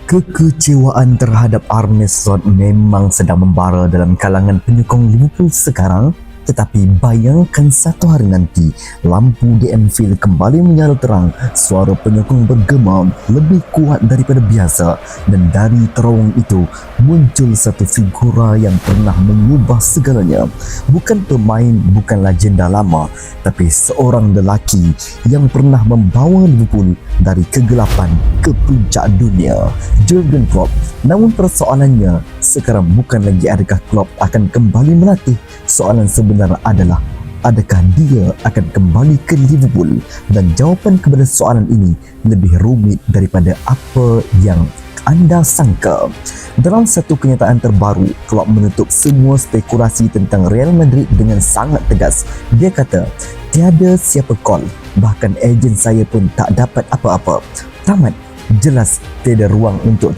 Kekecewaan terhadap Arne Slot memang sedang membara dalam kalangan penyokong Liverpool sekarang. Tetapi bayangkan satu hari nanti, lampu di Anfield kembali menyala terang, suara penyokong bergema lebih kuat daripada biasa, dan dari terowong itu muncul satu figura yang pernah mengubah segalanya. Bukan pemain, bukan legenda lama, tapi seorang lelaki yang pernah membawa Liverpool dari kegelapan ke puncak dunia, Jurgen Klopp. Namun persoalannya sekarang bukan lagi adakah Klopp akan kembali melatih. Soalan sebenar adalah, adakah dia akan kembali ke Liverpool? Dan jawapan kepada soalan ini lebih rumit daripada apa yang anda sangka. Dalam satu kenyataan terbaru, Klopp menutup semua spekulasi tentang Real Madrid dengan sangat tegas. Dia kata, tiada siapa call, bahkan ejen saya pun tak dapat apa-apa. Tamat. Jelas tiada ruang untuk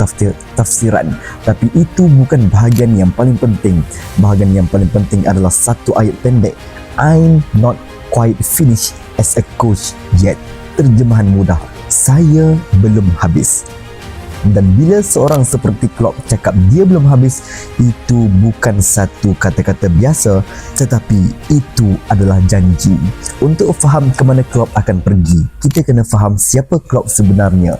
tafsiran, tapi itu bukan bahagian yang paling penting. Bahagian yang paling penting adalah satu ayat pendek, I'm not quite finished as a coach yet. Terjemahan mudah, saya belum habis. Dan bila seorang seperti Klopp cakap dia belum habis, itu bukan satu kata-kata biasa, tetapi itu adalah janji. Untuk faham ke mana Klopp akan pergi, kita kena faham siapa Klopp sebenarnya.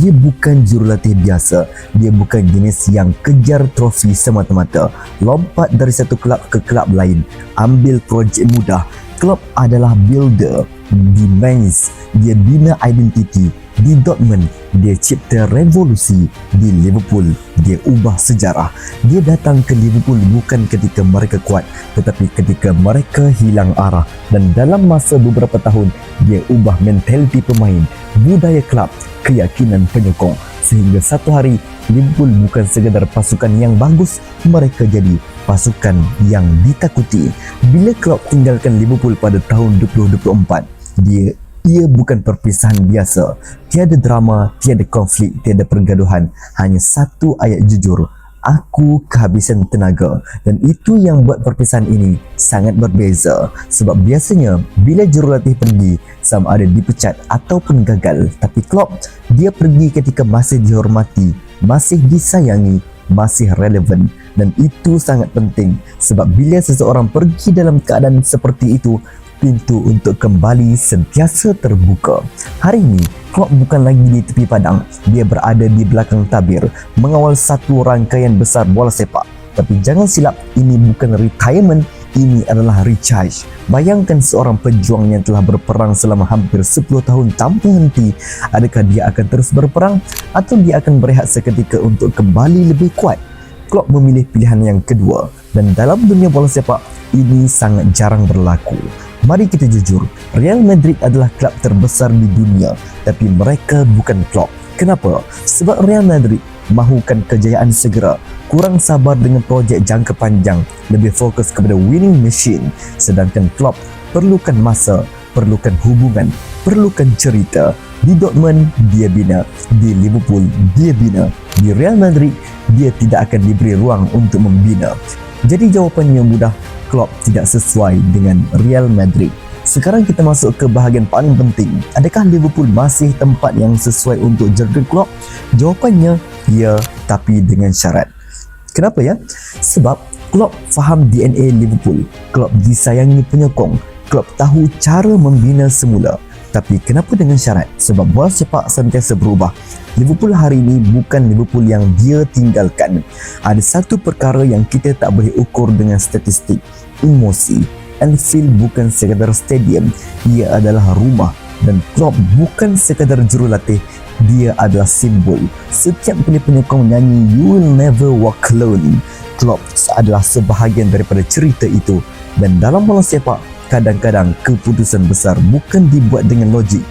Dia bukan jurulatih biasa. Dia bukan jenis yang kejar trofi semata-mata, lompat dari satu kelab ke kelab lain, ambil projek mudah. Klopp adalah builder. Di Mainz, dia bina identiti. Di Dortmund, dia cipta revolusi. Di Liverpool, dia ubah sejarah. Dia datang ke Liverpool bukan ketika mereka kuat, tetapi ketika mereka hilang arah. Dan dalam masa beberapa tahun, dia ubah mentaliti pemain, budaya kelab, keyakinan penyokong. Sehingga satu hari, Liverpool bukan sekadar pasukan yang bagus, mereka jadi pasukan yang ditakuti. Bila Klopp tinggalkan Liverpool pada tahun 2024, ia bukan perpisahan biasa. Tiada drama, tiada konflik, tiada pergaduhan. Hanya satu ayat jujur, aku kehabisan tenaga. Dan itu yang buat perpisahan ini sangat berbeza. Sebab biasanya bila jurulatih pergi, sama ada dipecat ataupun gagal. Tapi Klopp, dia pergi ketika masih dihormati, masih disayangi, masih relevan. Dan itu sangat penting. Sebab bila seseorang pergi dalam keadaan seperti itu, pintu untuk kembali sentiasa terbuka. Hari ini, Klopp bukan lagi di tepi padang. Dia berada di belakang tabir, mengawal satu rangkaian besar bola sepak. Tapi jangan silap, ini bukan retirement, ini adalah recharge. Bayangkan seorang pejuang yang telah berperang selama hampir 10 tahun tanpa henti. Adakah dia akan terus berperang atau dia akan berehat seketika untuk kembali lebih kuat? Klopp memilih pilihan yang kedua, dan dalam dunia bola sepak, ini sangat jarang berlaku. Mari kita jujur, Real Madrid adalah klub terbesar di dunia, tapi mereka bukan Klopp. Kenapa? Sebab Real Madrid mahukan kejayaan segera, kurang sabar dengan projek jangka panjang, lebih fokus kepada winning machine. Sedangkan Klopp perlukan masa, perlukan hubungan, perlukan cerita. Di Dortmund, dia bina. Di Liverpool, dia bina. Di Real Madrid, dia tidak akan diberi ruang untuk membina. Jadi jawapannya mudah, Klopp tidak sesuai dengan Real Madrid. Sekarang kita masuk ke bahagian paling penting. Adakah Liverpool masih tempat yang sesuai untuk Jurgen Klopp? Jawapannya, ya, tapi dengan syarat. Kenapa ya? Sebab Klopp faham DNA Liverpool. Klopp disayangi penyokong. Klopp tahu cara membina semula. Tapi kenapa dengan syarat? Sebab bola sepak sentiasa berubah. Liverpool hari ini bukan Liverpool yang dia tinggalkan. Ada satu perkara yang kita tak boleh ukur dengan statistik, emosi. Anfield bukan sekadar stadium, ia adalah rumah. Dan Klopp bukan sekadar jurulatih, dia adalah simbol. Setiap kali penyokong nyanyi You Will Never Walk Alone, Klopp adalah sebahagian daripada cerita itu. Dan dalam bola sepak, kadang-kadang keputusan besar bukan dibuat dengan logik,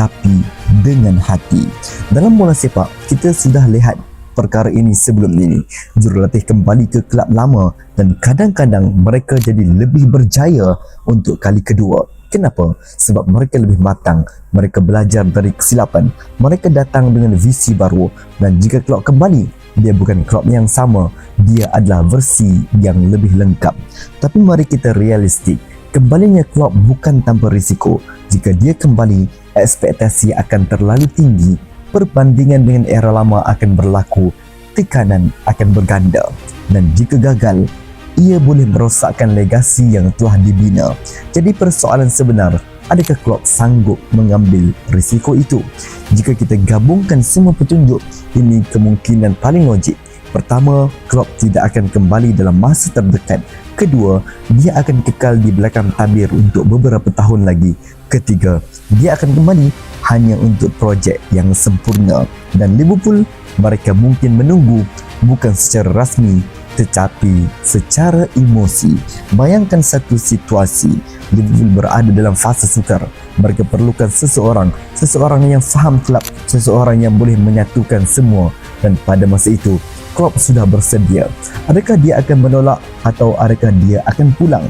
tapi dengan hati. Dalam bola sepak, kita sudah lihat perkara ini sebelum ini. Jurulatih kembali ke kelab lama dan kadang-kadang mereka jadi lebih berjaya untuk kali kedua. Kenapa? Sebab mereka lebih matang, mereka belajar dari kesilapan, mereka datang dengan visi baru. Dan jika Klopp kembali, dia bukan Klopp yang sama, dia adalah versi yang lebih lengkap. Tapi mari kita realistik, kembalinya Klopp bukan tanpa risiko. Jika dia kembali, ekspektasi akan terlalu tinggi. Perbandingan dengan era lama akan berlaku, tekanan akan berganda, dan jika gagal, ia boleh merosakkan legasi yang telah dibina. Jadi persoalan sebenar, adakah Klopp sanggup mengambil risiko itu? Jika kita gabungkan semua petunjuk, ini kemungkinan paling logik. Pertama, Klopp tidak akan kembali dalam masa terdekat. Kedua, dia akan kekal di belakang tabir untuk beberapa tahun lagi. Ketiga, dia akan kembali hanya untuk projek yang sempurna. Dan Liverpool, mereka mungkin menunggu bukan secara rasmi tetapi secara emosi. Bayangkan satu situasi, Liverpool berada dalam fasa sukar. Mereka perlukan seseorang yang faham kelab, seseorang yang boleh menyatukan semua, dan pada masa itu Klopp sudah bersedia. Adakah dia akan menolak atau adakah dia akan pulang?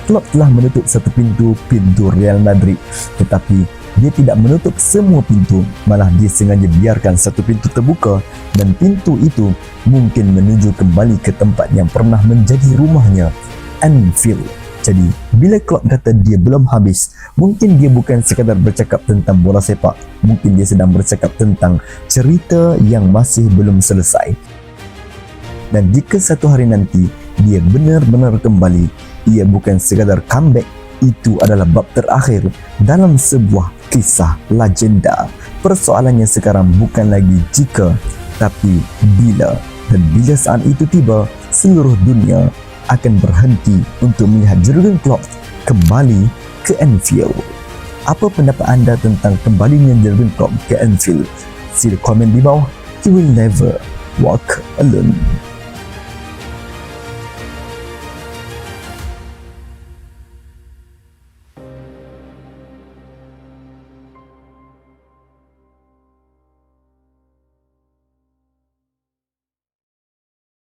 Klopp telah menutup satu pintu Real Madrid, tetapi dia tidak menutup semua pintu, malah dia sengaja biarkan satu pintu terbuka, dan pintu itu mungkin menuju kembali ke tempat yang pernah menjadi rumahnya, Anfield. Jadi, bila Klopp kata dia belum habis, mungkin dia bukan sekadar bercakap tentang bola sepak, mungkin dia sedang bercakap tentang cerita yang masih belum selesai. Dan jika satu hari nanti dia benar-benar kembali, ia bukan sekadar comeback, itu adalah bab terakhir dalam sebuah kisah legenda. Persoalannya sekarang bukan lagi jika, tapi bila. Dan bila saat itu tiba, seluruh dunia akan berhenti untuk melihat Jurgen Klopp kembali ke Anfield. Apa pendapat anda tentang kembalinya Jurgen Klopp ke Anfield? Sila komen di bawah. You will never walk alone.